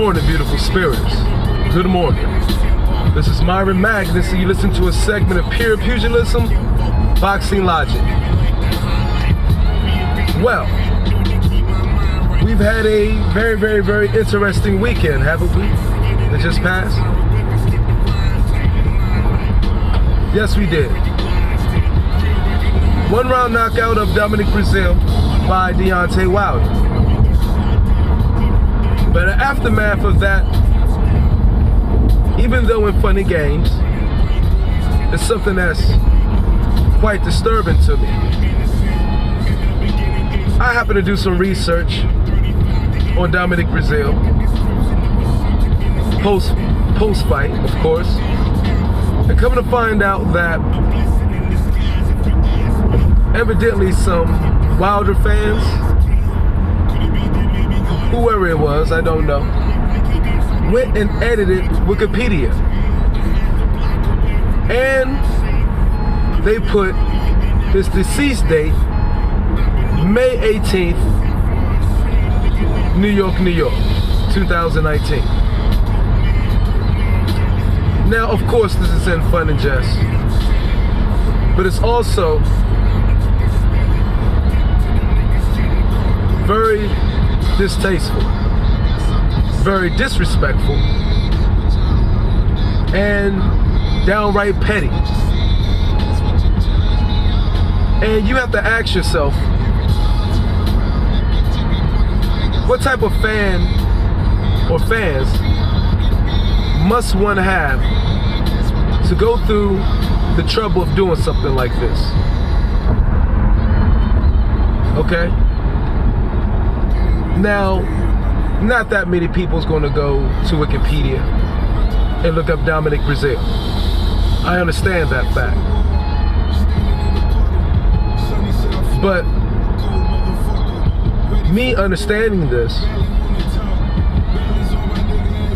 morning, beautiful spirits. Good morning. This is Myron Magnus, and you listen to a segment of Pure Pugilism, Boxing Logic. Well, we've had a very, very, very interesting weekend, haven't we? That just passed? Yes, we did. 1-round knockout of Dominic Braezeale by Deontay Wilder. But the aftermath of that, even though in funny games, it's something that's quite disturbing to me. I happened to do some research on Dominic Braezeale, post-fight, of course, and coming to find out that evidently some Wilder fans, whoever it was, I don't know, went and edited Wikipedia. And they put his deceased date, May 18th, New York, 2019. Now, of course, this is in fun and jest, but it's also very distasteful, very disrespectful, and downright petty. And you have to ask yourself, what type of fan or fans must one have to go through the trouble of doing something like this? Okay? Now, not that many people's going to go to Wikipedia and look up Dominic Braezeale. I understand that fact. But me understanding this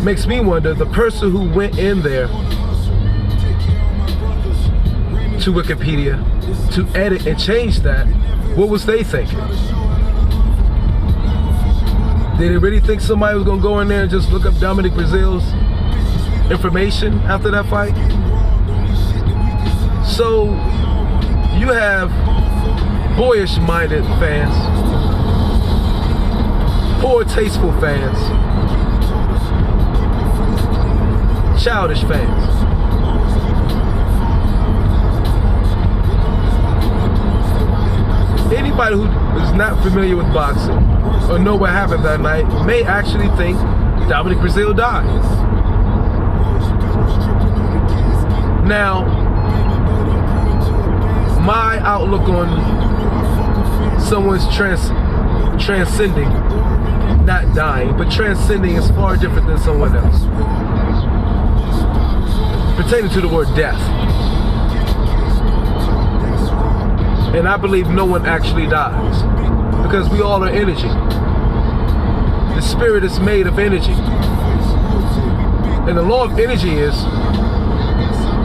makes me wonder, the person who went in there to Wikipedia to edit and change that, what was they thinking? Did they really think somebody was going to go in there and just look up Dominic Braezeale's information after that fight? So you have boyish-minded fans, poor tasteful fans, childish fans. Anybody who is not familiar with boxing or know what happened that night may actually think Dominic Braezeale died. Now, my outlook on someone's transcending, not dying, but transcending is far different than someone else, pertaining to the word death. And I believe no one actually dies, because we all are energy. The spirit is made of energy. And the law of energy is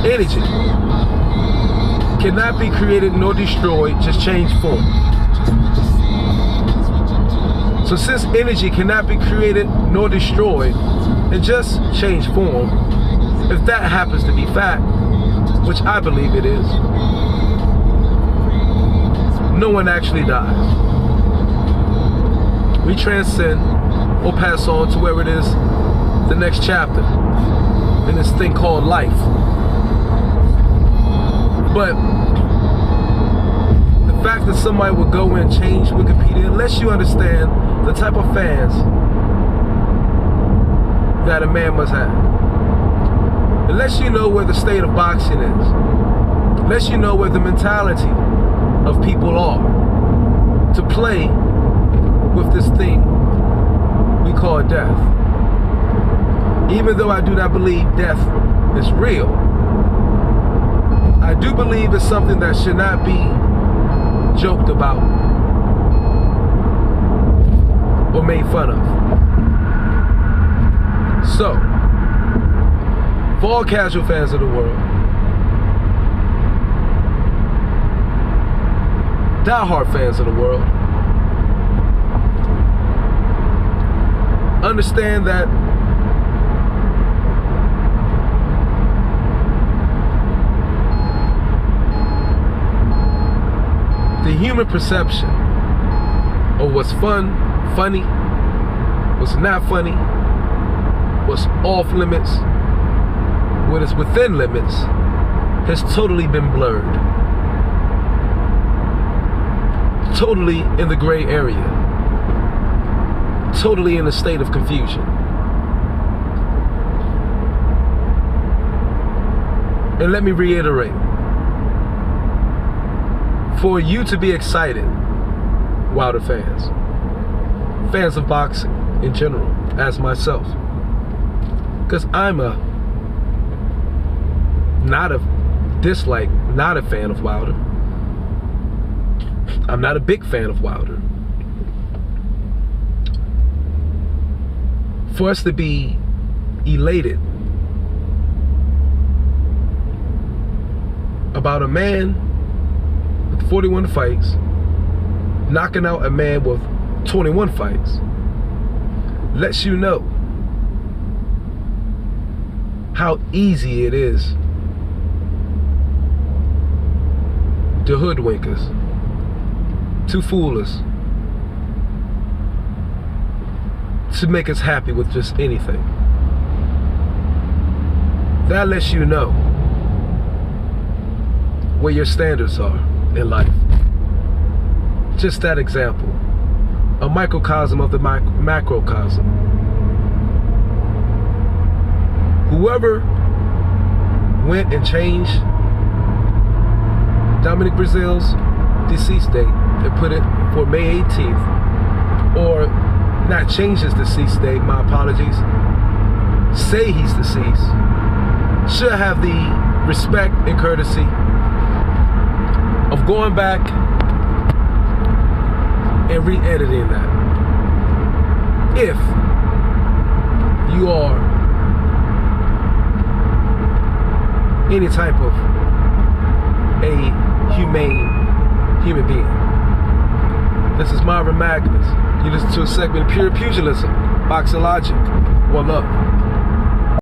energy cannot be created nor destroyed, just change form. So since energy cannot be created nor destroyed and just change form, if that happens to be fact, which I believe it is, no one actually dies. We transcend or pass on to wherever it is, the next chapter in this thing called life. But the fact that somebody would go and change Wikipedia, unless you understand the type of fans that a man must have, unless you know where the state of boxing is, unless you know where the mentality of people are to play with this thing we call death. Even though I do not believe death is real, I do believe it's something that should not be joked about or made fun of. So, for all casual fans of the world, diehard fans of the world, understand that human perception of what's fun, funny, what's not funny, what's off limits, what is within limits, has totally been blurred. Totally in the gray area. Totally in a state of confusion. And let me reiterate, for you to be excited, Wilder fans of boxing in general, as myself, because I'm not a fan of Wilder. I'm not a big fan of Wilder. For us to be elated about a man with 41 fights knocking out a man with 21 fights lets you know how easy it is to hoodwink us, to fool us, to make us happy with just anything. That lets you know where your standards are in life. Just that example, a microcosm of the macrocosm. Whoever went and changed Dominic Braezeale's deceased date and put it for May 18th, or not change his deceased date, my apologies, say he's deceased, should have the respect and courtesy of going back and re-editing that. If you are any type of a humane human being. This is Myron Magnus. You listen to a segment of Pure Pugilism, Boxing Logic. One love.